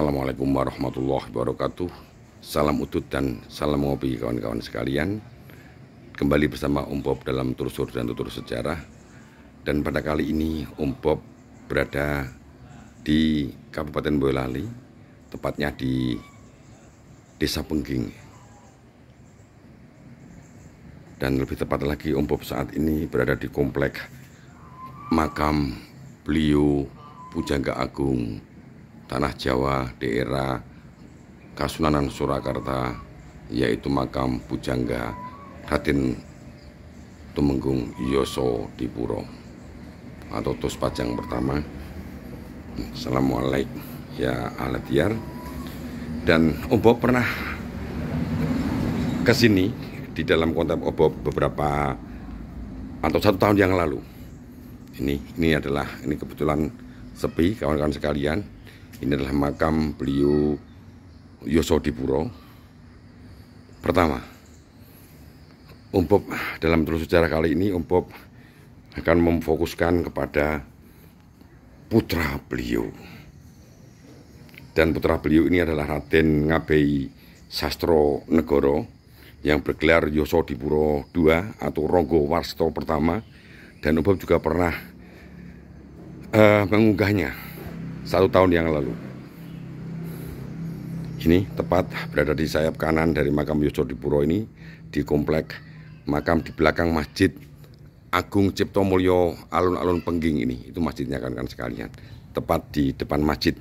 Assalamualaikum warahmatullahi wabarakatuh. Salam utut dan salam ngopi kawan-kawan sekalian. Kembali bersama Om Bob dalam Telusur dan Tutur Sejarah. Dan pada kali ini Om Bob berada di Kabupaten Boyolali, tepatnya di Desa Pengging. Dan lebih tepat lagi Om Bob saat ini berada di komplek makam beliau Pujangga Agung Tanah Jawa daerah Kasunanan Surakarta, yaitu makam Pujangga Raden Tumenggung Yosodipuro atau Tos Pajang pertama. Assalamualaikum ya Aladiyar. Dan Om Bob pernah ke sini di dalam konten Om Bob beberapa atau 1 tahun yang lalu. Ini kebetulan sepi kawan-kawan sekalian. Ini adalah makam beliau Yosodipuro pertama. Om Bob dalam Telusur Sejarah kali ini Om Bob akan memfokuskan kepada putra beliau. Dan putra beliau ini adalah Raden Ngabei Sastronegoro yang bergelar Yosodipuro II atau Ronggo Warsto pertama. Dan Om Bob juga pernah mengunggahnya 1 tahun yang lalu. Ini tepat berada di sayap kanan dari makam Yosodipuro ini, di komplek makam di belakang Masjid Agung Cipto Mulyo Alun-Alun Pengging ini. Itu masjidnya kan sekalian, tepat di depan masjid.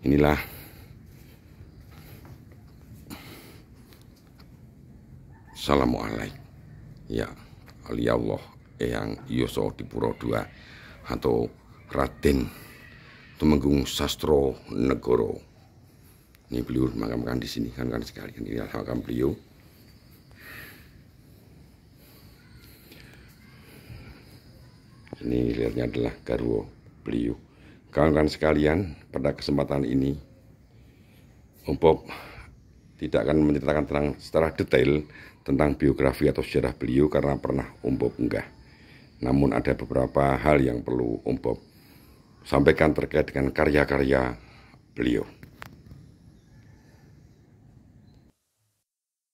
Inilah Assalamualaikum ya Allah Eyang Yosodipuro II atau Raden Tumenggung Sastronegoro. Ini beliau makamkan di sini kan sekalian. Ini adalah makam beliau. Ini lihatnya adalah garwo beliau. Kawan-kawan sekalian, pada kesempatan ini Om Bob tidak akan menceritakan secara detail tentang biografi atau sejarah beliau karena pernah Om Bob unggah. Namun ada beberapa hal yang perlu Om Bob sampaikan terkait dengan karya-karya beliau.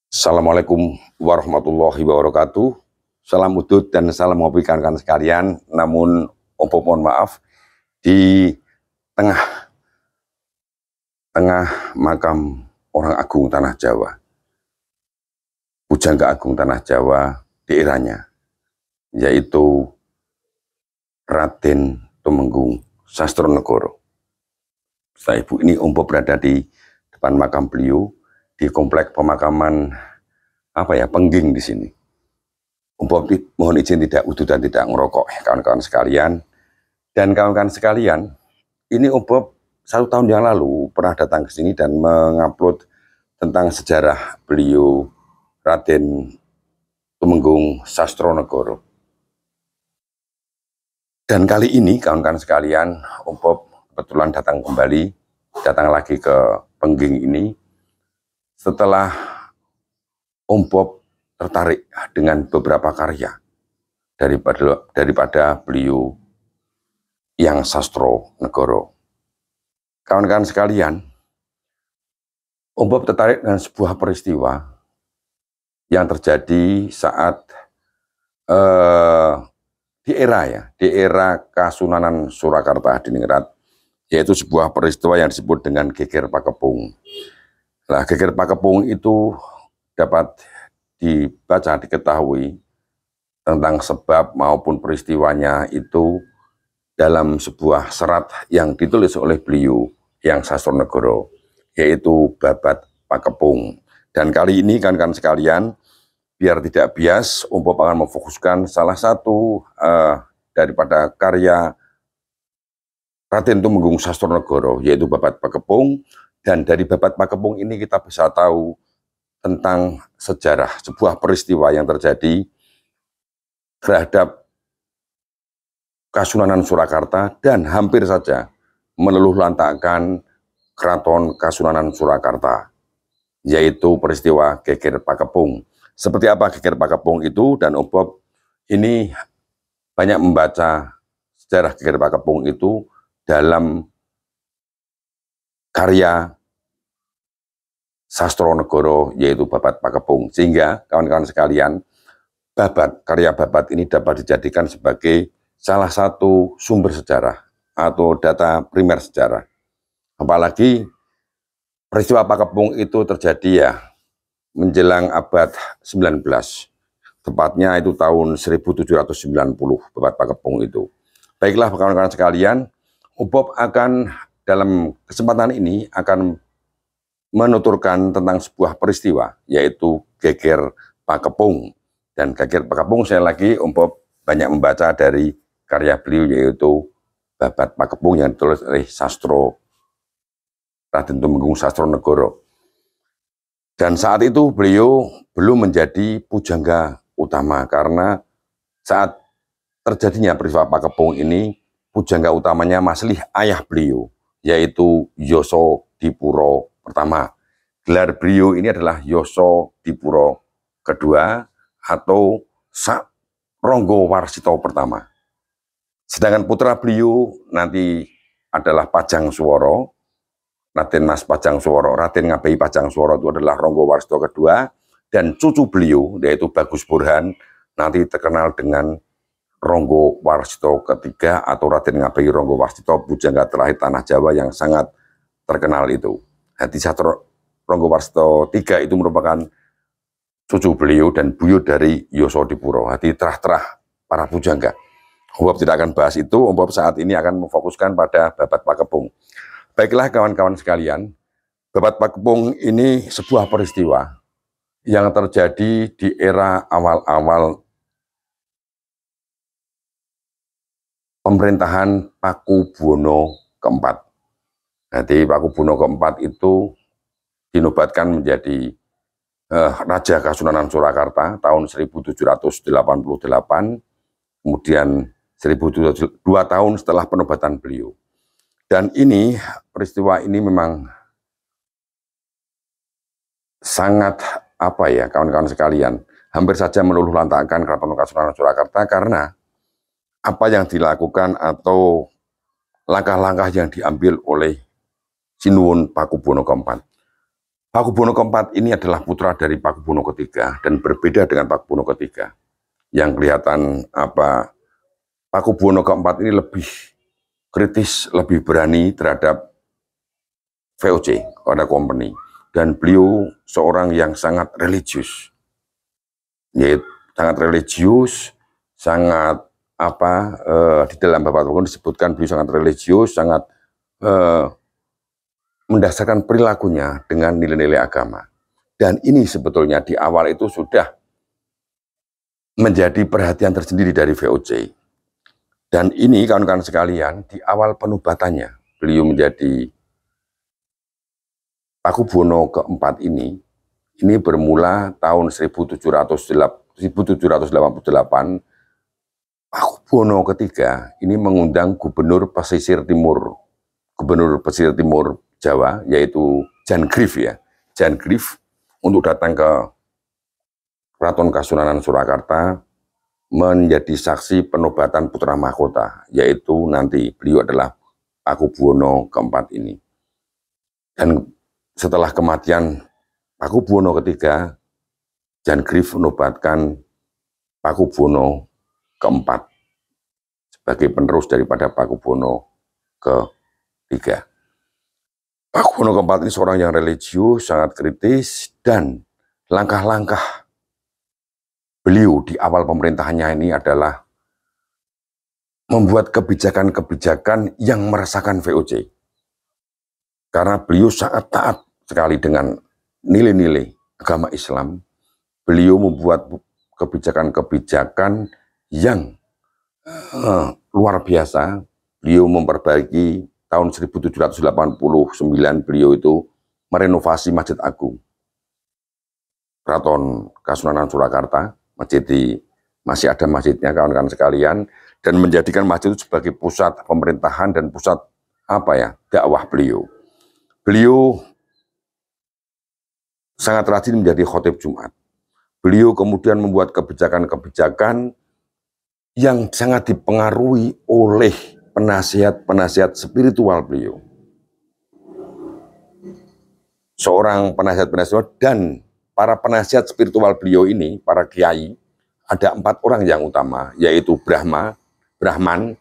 Assalamualaikum warahmatullahi wabarakatuh. Salam udut dan salam ngopi kawan-kawan sekalian. Namun Om Bob mohon maaf, di tengah makam orang agung Tanah Jawa, Pujangga Agung Tanah Jawa daerahnya, yaitu Raden Tumenggung Sastronegoro. Setelah ibu ini Om Bob berada di depan makam beliau di komplek pemakaman Pengging di sini. Om Bob mohon izin tidak udut dan tidak ngerokok kawan-kawan sekalian. Dan kawan-kawan sekalian, ini Om Bob 1 tahun yang lalu pernah datang ke sini dan mengupload tentang sejarah beliau Raden Tumenggung Sastronegoro. Dan kali ini kawan-kawan sekalian, Om Bob kebetulan datang lagi ke Pengging ini setelah Om Bob tertarik dengan beberapa karya daripada beliau yang Sastronegoro. Kawan-kawan sekalian, Om Bob tertarik dengan sebuah peristiwa yang terjadi saat di era Kasunanan Surakarta Hadiningrat, yaitu sebuah peristiwa yang disebut dengan Geger Pakepung. Nah, Geger Pakepung itu dapat diketahui tentang sebab maupun peristiwanya itu dalam sebuah serat yang ditulis oleh beliau yang Sastronegoro, yaitu Babat Pakepung. Dan kali ini kan sekalian, biar tidak bias, Om Bob akan memfokuskan salah satu daripada karya Raden Tumenggung Sastronegoro, yaitu Babat Pakepung. Dan dari Babat Pakepung ini kita bisa tahu tentang sejarah sebuah peristiwa yang terjadi terhadap Kasunanan Surakarta dan hampir saja meluluh lantakkan Keraton Kasunanan Surakarta, yaitu peristiwa Geger Pakepung. Seperti apa Geger Pakepung itu, dan Om Bob ini banyak membaca sejarah Geger Pakepung itu dalam karya Sastronegoro, yaitu Babat Pakepung. Sehingga kawan-kawan sekalian, karya Babat ini dapat dijadikan sebagai salah satu sumber sejarah atau data primer sejarah. Apalagi peristiwa Pakepung itu terjadi ya menjelang abad 19. Tepatnya itu tahun 1790, Babat Pakepung itu. Baiklah kawan-kawan sekalian, Bob akan dalam kesempatan ini akan menuturkan tentang sebuah peristiwa, yaitu Geger Pakepung. Dan Geger Pakepung, saya lagi Bob banyak membaca dari karya beliau, yaitu Babat Pakepung yang ditulis oleh Raden Tumenggung Sastronegoro. Dan saat itu beliau belum menjadi pujangga utama, karena saat terjadinya peristiwa Pakepung ini, pujangga utamanya masih ayah beliau, yaitu Yosodipuro pertama. Gelar beliau ini adalah Yosodipuro kedua atau Ronggo Warsito pertama. Sedangkan putra beliau nanti adalah Pajang Suworo, Raden Mas Pajang Suworo, Raden Ngabei Pajang Suworo itu adalah Ronggo Warsito kedua, dan cucu beliau yaitu Bagus Burhan nanti terkenal dengan Ronggo Warsito ketiga atau Raden Ngabei Ronggo Warsito, pujangga terakhir tanah Jawa yang sangat terkenal itu. Hati satu Ronggo Warsito III itu merupakan cucu beliau dan buyut dari Yosodipuro, hati terah-terah para pujangga. Bob tidak akan bahas itu, Bob saat ini akan memfokuskan pada Babat Pakepung. Baiklah kawan-kawan sekalian, Babat Pakepung ini sebuah peristiwa yang terjadi di era awal-awal pemerintahan Pakubuwono keempat. Jadi Pakubuwono keempat itu dinobatkan menjadi Raja Kasunanan Surakarta tahun 1788, kemudian 2 tahun setelah penobatan beliau. Dan ini peristiwa ini memang sangat kawan-kawan sekalian, hampir saja meluluh lantakkan Keraton Kasunanan Surakarta, karena apa yang dilakukan atau langkah-langkah yang diambil oleh Sinuwun Pakubuwono keempat. Pakubuwono keempat ini adalah putra dari Pakubuwono ketiga dan berbeda dengan Pakubuwono ketiga. Yang kelihatan Pakubuwono keempat ini lebih kritis, lebih berani terhadap VOC, pada company, dan beliau seorang yang sangat religius. Yaitu sangat religius, sangat di dalam Babat Pakepung disebutkan beliau sangat religius, sangat mendasarkan perilakunya dengan nilai-nilai agama. Dan ini sebetulnya di awal itu sudah menjadi perhatian tersendiri dari VOC. Dan ini kawan-kawan sekalian, di awal penubatannya beliau menjadi Pakubuwono keempat ini bermula tahun 1788. Pakubuwono ketiga ini mengundang Gubernur Pesisir Timur Jawa, yaitu Jan Grif Jan Grif, untuk datang ke Keraton Kasunanan Surakarta menjadi saksi penobatan putra mahkota, yaitu nanti beliau adalah Pakubuwono keempat ini. Dan setelah kematian Pakubuwono ketiga, Jan Grif menobatkan Pakubuwono keempat sebagai penerus daripada Pakubuwono ketiga. Pakubuwono keempat ini seorang yang religius, sangat kritis, dan langkah-langkah beliau di awal pemerintahannya ini adalah membuat kebijakan-kebijakan yang meresahkan VOC. Karena beliau sangat taat sekali dengan nilai-nilai agama Islam, beliau membuat kebijakan-kebijakan yang luar biasa. Beliau memperbaiki tahun 1789, beliau itu merenovasi Masjid Agung Keraton Kasunanan Surakarta. Masih ada masjidnya kawan-kawan sekalian, dan menjadikan masjid itu sebagai pusat pemerintahan dan pusat dakwah beliau. Beliau sangat rajin menjadi khotib Jumat. Beliau kemudian membuat kebijakan-kebijakan yang sangat dipengaruhi oleh penasihat-penasihat spiritual beliau. seorang penasihat-penasihat dan para penasihat spiritual beliau ini, para kiai, ada 4 orang yang utama, yaitu Brahman,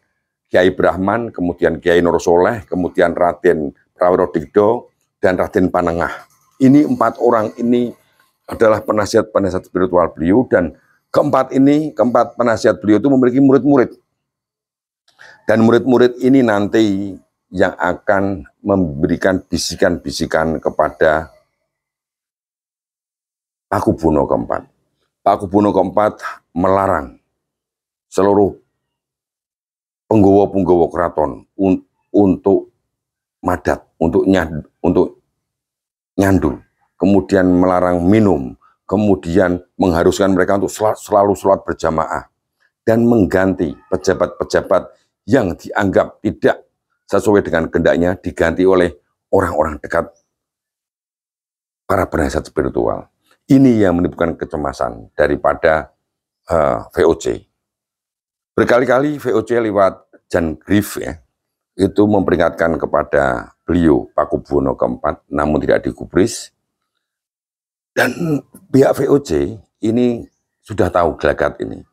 Kiai Brahman, kemudian Kiai Nur Soleh, kemudian Raden Prawiro Digdo, dan Raden Panengah. Ini 4 orang ini adalah penasihat-penasihat spiritual beliau, dan keempat penasihat beliau itu memiliki murid-murid. Dan murid-murid ini nanti yang akan memberikan bisikan-bisikan kepada Pakubuwono keempat. Pakubuwono keempat melarang seluruh penggawa-penggawa keraton untuk madat, untuk nyandu, kemudian melarang minum, kemudian mengharuskan mereka untuk selalu sholat berjamaah, dan mengganti pejabat-pejabat yang dianggap tidak sesuai dengan kehendaknya diganti oleh orang-orang dekat para penasihat spiritual. Ini yang menimbulkan kecemasan daripada VOC. Berkali-kali VOC lewat Jan Grief ya, itu memperingatkan kepada beliau Pakubuwono keempat, namun tidak digubris. Dan pihak VOC ini sudah tahu gelagat ini.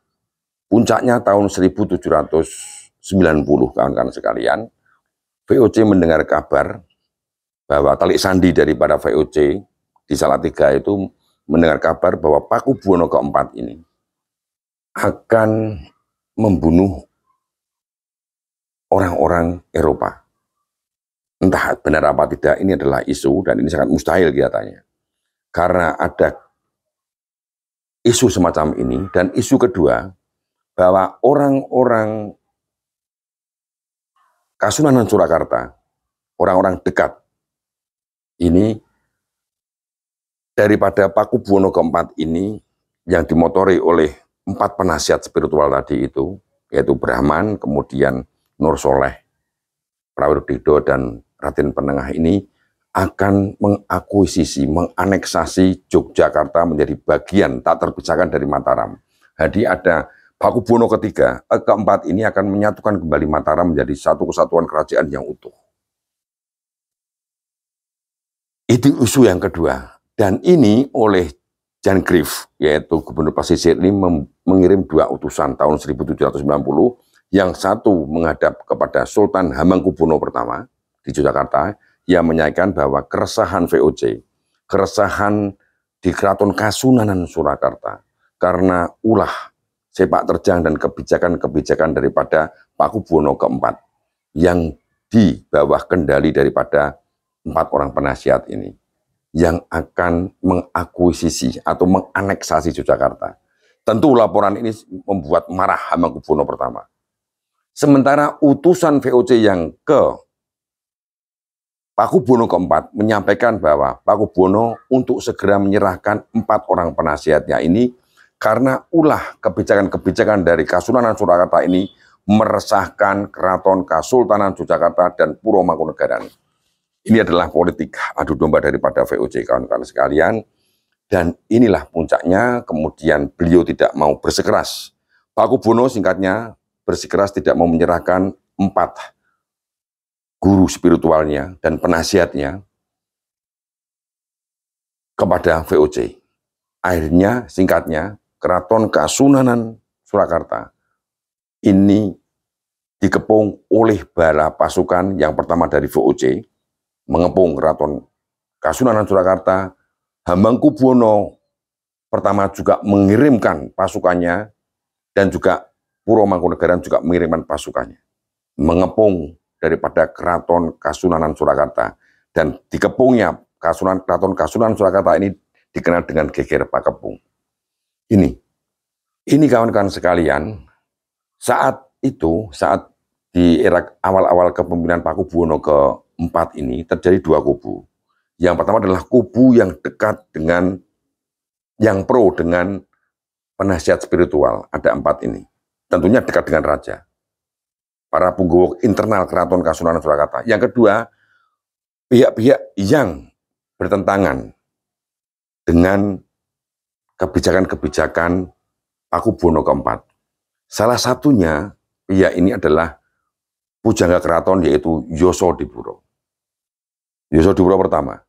Puncaknya tahun 1790, kawan-kawan sekalian, VOC mendengar kabar bahwa Talik Sandi daripada VOC di Salatiga itu mendengar kabar bahwa Pakubuwono keempat ini akan membunuh orang-orang Eropa. Entah benar apa tidak, ini adalah isu dan ini sangat mustahil kelihatannya. Karena ada isu semacam ini, dan isu kedua, bahwa orang-orang Kasunanan Surakarta, orang-orang dekat, ini daripada Pakubuwono keempat ini yang dimotori oleh 4 penasihat spiritual tadi itu, yaitu Brahman, kemudian Nur Soleh, Prawiro Digdo, dan Raden Panengah ini akan mengakuisisi, menganeksasi Yogyakarta menjadi bagian tak terpisahkan dari Mataram. Jadi ada Pakubuwono keempat ini akan menyatukan kembali Mataram menjadi satu kesatuan kerajaan yang utuh. Itu isu yang kedua. Dan ini oleh Jan Grief, yaitu Gubernur Pasisir ini mengirim 2 utusan tahun 1790, yang satu menghadap kepada Sultan Hamengkubuwono I di Yogyakarta, yang menyampaikan bahwa keresahan VOC, keresahan di Keraton Kasunanan Surakarta, karena ulah sepak terjang dan kebijakan-kebijakan daripada Pakubuwono keempat, yang di bawah kendali daripada 4 orang penasihat ini, yang akan mengakuisisi atau menganeksasi Yogyakarta. Tentu laporan ini membuat marah Hamengkubuwono I. Sementara utusan VOC yang ke Pakubuwono keempat menyampaikan bahwa Pakubuwono untuk segera menyerahkan 4 orang penasihatnya ini karena ulah kebijakan-kebijakan dari Kasunanan Surakarta ini meresahkan Keraton Kasultanan Yogyakarta dan Puro Mangkunegaran. Ini adalah politik adu domba daripada VOC, kawan-kawan sekalian. Dan inilah puncaknya, kemudian beliau tidak mau bersikeras. Pakubuwono singkatnya bersikeras tidak mau menyerahkan 4 guru spiritualnya dan penasihatnya kepada VOC. Akhirnya singkatnya Keraton Kasunanan Surakarta ini dikepung oleh bala pasukan yang pertama dari VOC, mengepung Keraton Kasunanan Surakarta. Hamengkubuwono pertama juga mengirimkan pasukannya, dan juga Puro Mangkunegaran juga mengirimkan pasukannya, mengepung daripada Keraton Kasunanan Surakarta. Dan dikepungnya Keraton Kasunanan Surakarta ini dikenal dengan geger Pakepung. Ini kawan-kawan sekalian, saat di era awal-awal kepemimpinan Pakubuwono keempat ini terjadi 2 kubu. Yang pertama adalah kubu yang dekat dengan, yang pro dengan penasihat spiritual. Ada 4 ini. Tentunya dekat dengan raja. Para punggawa internal Keraton Kasunanan Surakarta. Yang kedua, pihak-pihak yang bertentangan dengan kebijakan-kebijakan Pakubuwono keempat. Salah satunya pihak ini adalah pujangga keraton, yaitu Yosodipuro. Yosodipuro pertama.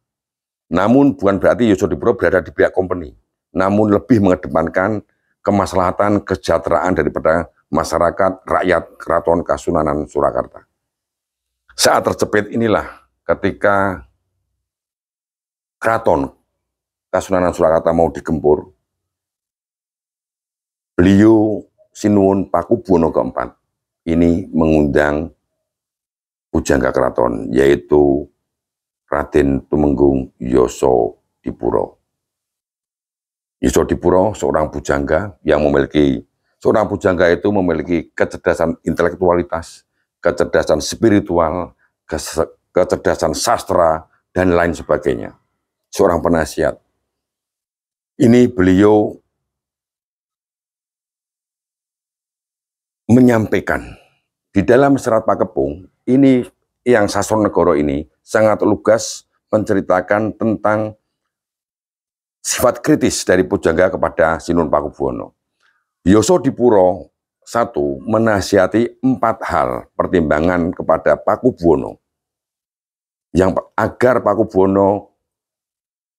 Namun bukan berarti Yosodipuro berada di pihak company, namun lebih mengedepankan kemaslahatan kesejahteraan daripada masyarakat rakyat Keraton Kasunanan Surakarta. Saat terjepit inilah ketika Keraton Kasunanan Surakarta mau digempur, beliau Sinuwun Pakubuwono keempat ini mengundang pujangga keraton, yaitu Raden Tumenggung Yosodipuro. Yosodipuro seorang pujangga yang memiliki, seorang pujangga itu memiliki kecerdasan intelektualitas, kecerdasan spiritual, kecerdasan sastra, dan lain sebagainya. Seorang penasihat. Ini beliau menyampaikan di dalam Serat Pakepung, ini yang Sasronegoro ini sangat lugas menceritakan tentang sifat kritis dari pujangga kepada Sinuwun Pakubuwono. Yosodipuro satu menasihati 4 hal pertimbangan kepada Pakubuwono yang agar Pakubuwono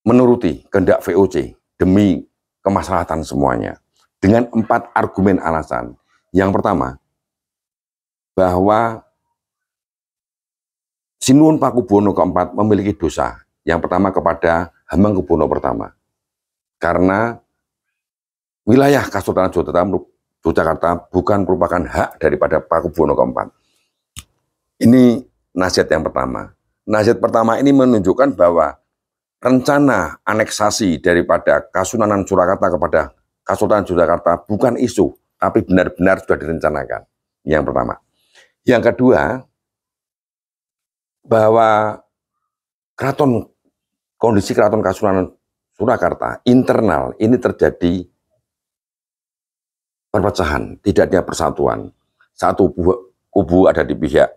menuruti kehendak VOC demi kemaslahatan semuanya dengan 4 argumen alasan. Yang pertama, bahwa Sinuwun Pakubuwono keempat memiliki dosa. Yang pertama kepada Hamengkubuwono pertama. Karena wilayah Kasultanan Yogyakarta bukan merupakan hak daripada Pakubuwono keempat. Ini nasihat yang pertama. Nasihat pertama ini menunjukkan bahwa rencana aneksasi daripada Kasunanan Surakarta kepada Kasultanan Yogyakarta bukan isu, tapi benar-benar sudah direncanakan. Yang pertama. Yang kedua, bahwa kondisi Keraton Kasunanan Surakarta internal ini terjadi perpecahan, tidak ada persatuan. Satu kubu ada di pihak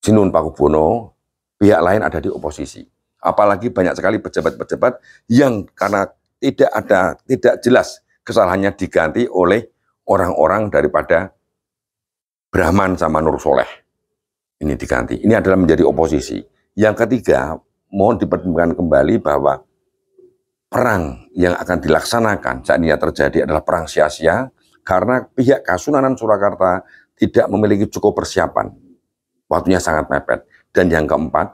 Sinuwun Pakubuwono, pihak lain ada di oposisi. Apalagi banyak sekali pejabat-pejabat yang karena tidak jelas kesalahannya diganti oleh orang-orang daripada Brahman sama Nur Soleh. Ini diganti. Ini adalah menjadi oposisi. Yang ketiga, mohon dipertimbangkan kembali bahwa perang yang akan dilaksanakan saat ini terjadi adalah perang sia-sia karena pihak Kasunanan Surakarta tidak memiliki cukup persiapan. Waktunya sangat mepet. Dan yang keempat,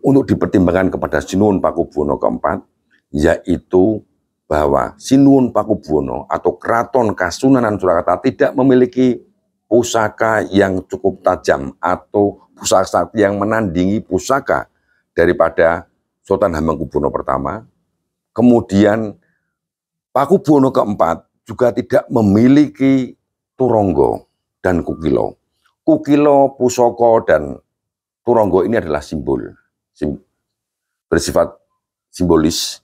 untuk dipertimbangkan kepada Sinuwun Pakubuwono keempat, yaitu bahwa Sinuwun Pakubuwono atau Keraton Kasunanan Surakarta tidak memiliki pusaka yang cukup tajam atau pusaka yang menandingi pusaka daripada Sultan Hamengkubuwono pertama. Kemudian Pakubuwono keempat juga tidak memiliki Turonggo dan Kukilo. Kukilo, Pusoko, dan Turonggo ini adalah bersifat simbolis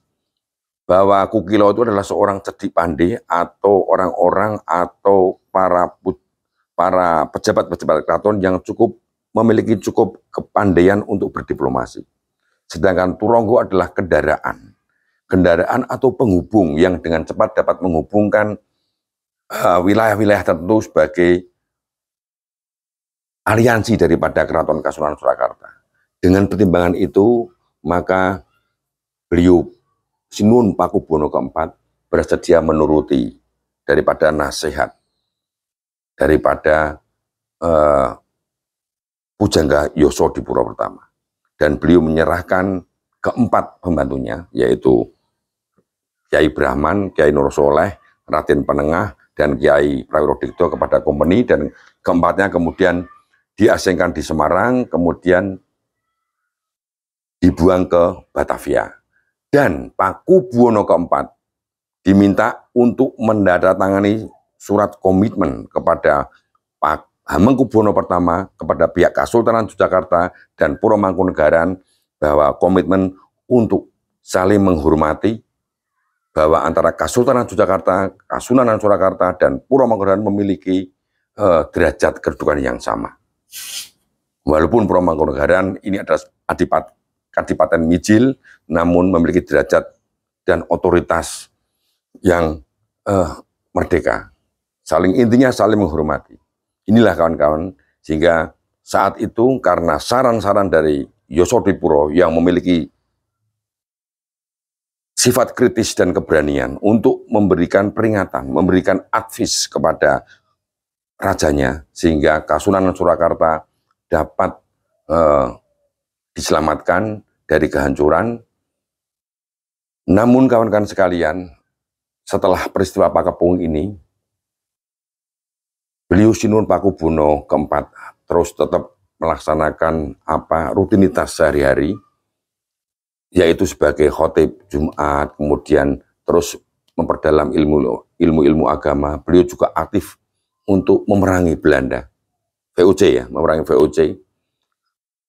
bahwa Kukilo itu adalah seorang cerdik pandai atau orang-orang atau para pejabat-pejabat keraton yang memiliki cukup kepandaian untuk berdiplomasi. Sedangkan Turonggo adalah kendaraan atau penghubung yang dengan cepat dapat menghubungkan wilayah-wilayah tertentu sebagai aliansi daripada Keraton Kasunanan Surakarta. Dengan pertimbangan itu, maka beliau Sinuwun Pakubuwono keempat bersedia menuruti daripada nasihat daripada pujangga Yosodipuro pertama. Dan beliau menyerahkan keempat pembantunya, yaitu Kiai Brahman, Kiai Nur Soleh, Raden Penengah, dan Kiai Prawirodikto kepada company, dan keempatnya kemudian diasingkan di Semarang, kemudian dibuang ke Batavia. Dan Pakubuwono keempat diminta untuk menandatangani surat komitmen kepada Pak Hamengkubuwono pertama, kepada pihak Kasultanan Yogyakarta dan Puro Mangkunegaran, bahwa komitmen untuk saling menghormati bahwa antara Kasultanan Yogyakarta, Kasunanan Surakarta, dan Puro Mangkunegaran memiliki derajat kedudukan yang sama. Walaupun Puro Mangkunegaran ini adalah Kadipaten Mijil, namun memiliki derajat dan otoritas yang merdeka. Intinya saling menghormati. Inilah kawan-kawan, sehingga saat itu karena saran-saran dari Yosodipuro yang memiliki sifat kritis dan keberanian untuk memberikan peringatan, memberikan advis kepada rajanya, sehingga Kasunanan Surakarta dapat diselamatkan dari kehancuran. Namun kawan-kawan sekalian, setelah peristiwa Pakepung ini, beliau Sinuhun Pakubuwono keempat terus tetap melaksanakan rutinitas sehari-hari, yaitu sebagai khotib Jumat, kemudian terus memperdalam ilmu agama. Beliau juga aktif untuk memerangi Belanda, VOC ya, memerangi VOC.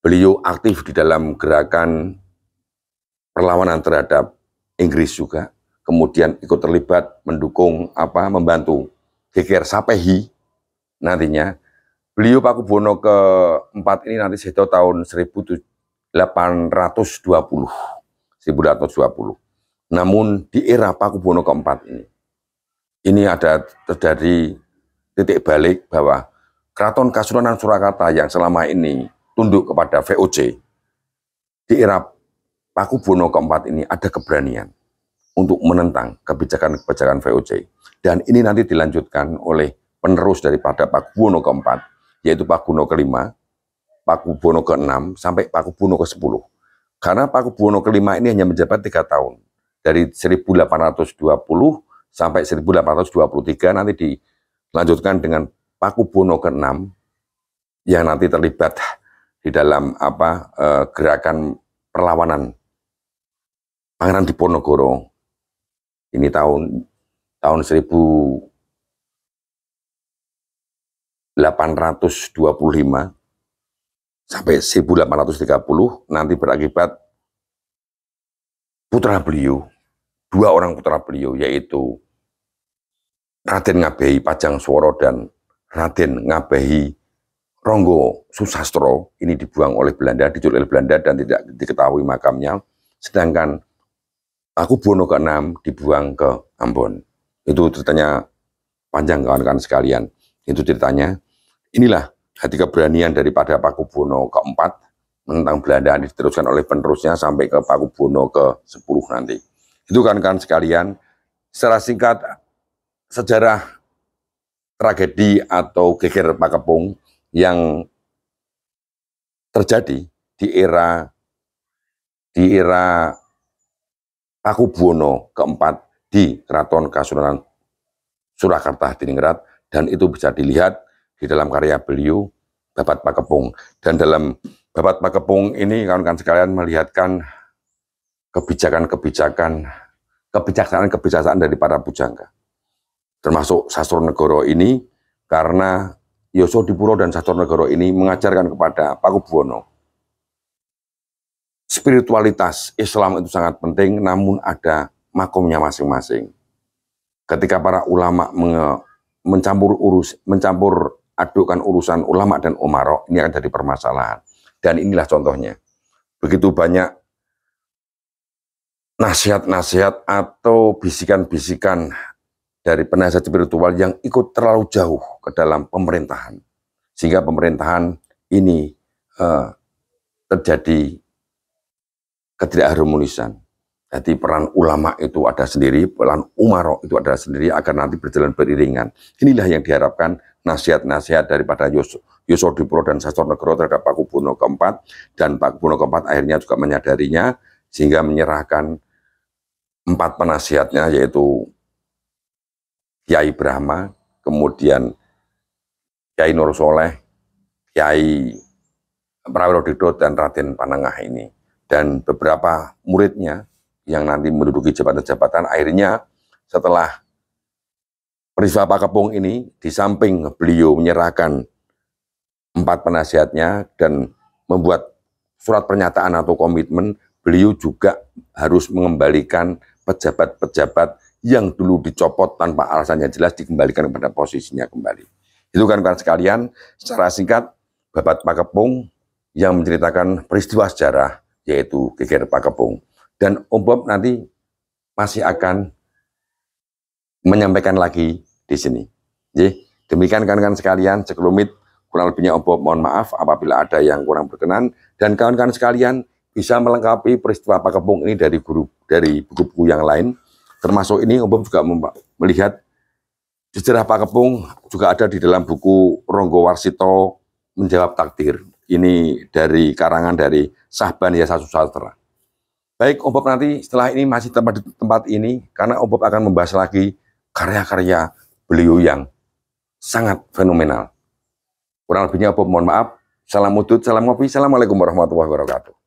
Beliau aktif di dalam gerakan perlawanan terhadap Inggris juga, kemudian ikut terlibat mendukung membantu GGR Sapehi. Nantinya beliau Pakubuwono keempat ini nanti sekitar tahun 1820. Namun di era Pakubuwono keempat ini ada terjadi titik balik bahwa Keraton Kasunanan Surakarta yang selama ini tunduk kepada VOC, di era Pakubuwono keempat ini ada keberanian untuk menentang kebijakan-kebijakan VOC. Dan ini nanti dilanjutkan oleh penerus daripada Pakubuwono keempat, yaitu Pakubuwono kelima, Pakubuwono keenam, sampai Pakubuwono ke-10. Karena Pakubuwono kelima ini hanya menjabat 3 tahun. Dari 1820 sampai 1823, nanti dilanjutkan dengan Pakubuwono ke-6, yang nanti terlibat di dalam gerakan perlawanan Pangeran Diponegoro. Ini tahun 1825 sampai 1830, nanti berakibat putra beliau, 2 orang putra beliau, yaitu Raden Ngabehi Pajangsworo dan Raden Ngabehi Ronggo Susastro. Ini dibuang oleh Belanda, diculik oleh Belanda dan tidak diketahui makamnya. Sedangkan Pakubuwono ke-6 dibuang ke Ambon. Itu ceritanya panjang kawan-kawan sekalian. Itu ceritanya. Inilah hati keberanian daripada Pakubuwono keempat menentang Belanda, diteruskan oleh penerusnya sampai ke Pakubuwono ke-10 nanti. Itu kawan-kawan sekalian, secara singkat sejarah tragedi atau geger Pakepung yang terjadi di era Pakubuwono keempat di Keraton Kasunanan Surakarta Hadiningrat, dan itu bisa dilihat di dalam karya beliau Babat Pakepung. Dan dalam Babat Pakepung ini kawan-kawan sekalian melihatkan kebijaksanaan dari para pujangga, termasuk Sastronegoro ini, karena Yosodipuro dan Sastronegoro ini mengajarkan kepada Pakubuwono spiritualitas Islam itu sangat penting, namun ada makomnya masing-masing. Ketika para ulama mencampur adukan urusan ulama dan umarok, ini akan jadi permasalahan. Dan inilah contohnya. Begitu banyak nasihat-nasihat atau bisikan-bisikan dari penasihat spiritual yang ikut terlalu jauh ke dalam pemerintahan, sehingga pemerintahan ini terjadi ketidakharmonisan. Jadi peran ulama itu ada sendiri, peran umarok itu ada sendiri, agar nanti berjalan beriringan. Inilah yang diharapkan nasihat-nasihat daripada Yosodipuro dan Sastronegoro terhadap Pakubuwono keempat, dan Pakubuwono keempat akhirnya juga menyadarinya, sehingga menyerahkan 4 penasihatnya, yaitu Kiai Brahma, kemudian Kiai Nur Soleh, Kiai Prawiro dan Raden Panengah ini, dan beberapa muridnya yang nanti menduduki jabatan-jabatan. Akhirnya setelah peristiwa Pakepung ini, di samping beliau menyerahkan 4 penasihatnya dan membuat surat pernyataan atau komitmen, beliau juga harus mengembalikan pejabat-pejabat yang dulu dicopot tanpa alasan yang jelas, dikembalikan kepada posisinya kembali. Itu kan sekalian, secara singkat Babat Pakepung yang menceritakan peristiwa sejarah, yaitu geger Pakepung. Dan Om Bob nanti masih akan menyampaikan lagi di sini. Demikian kan sekalian, sekelumit Kurang lebihnya Om Bob mohon maaf apabila ada yang kurang berkenan, dan kawan-kawan sekalian bisa melengkapi peristiwa Pakepung ini dari buku-buku yang lain. Termasuk ini Om Bob juga melihat sejarah Pakepung juga ada di dalam buku Ronggo Warsito Menjawab Takdir. Ini dari karangan dari Sahban Yasa Susastra. Baik, Om Bob nanti setelah ini masih tempat di tempat ini, karena Om Bob akan membahas lagi karya-karya beliau yang sangat fenomenal. Kurang lebihnya Om Bob mohon maaf. Salam udut, salam ngopi. Assalamualaikum warahmatullahi wabarakatuh.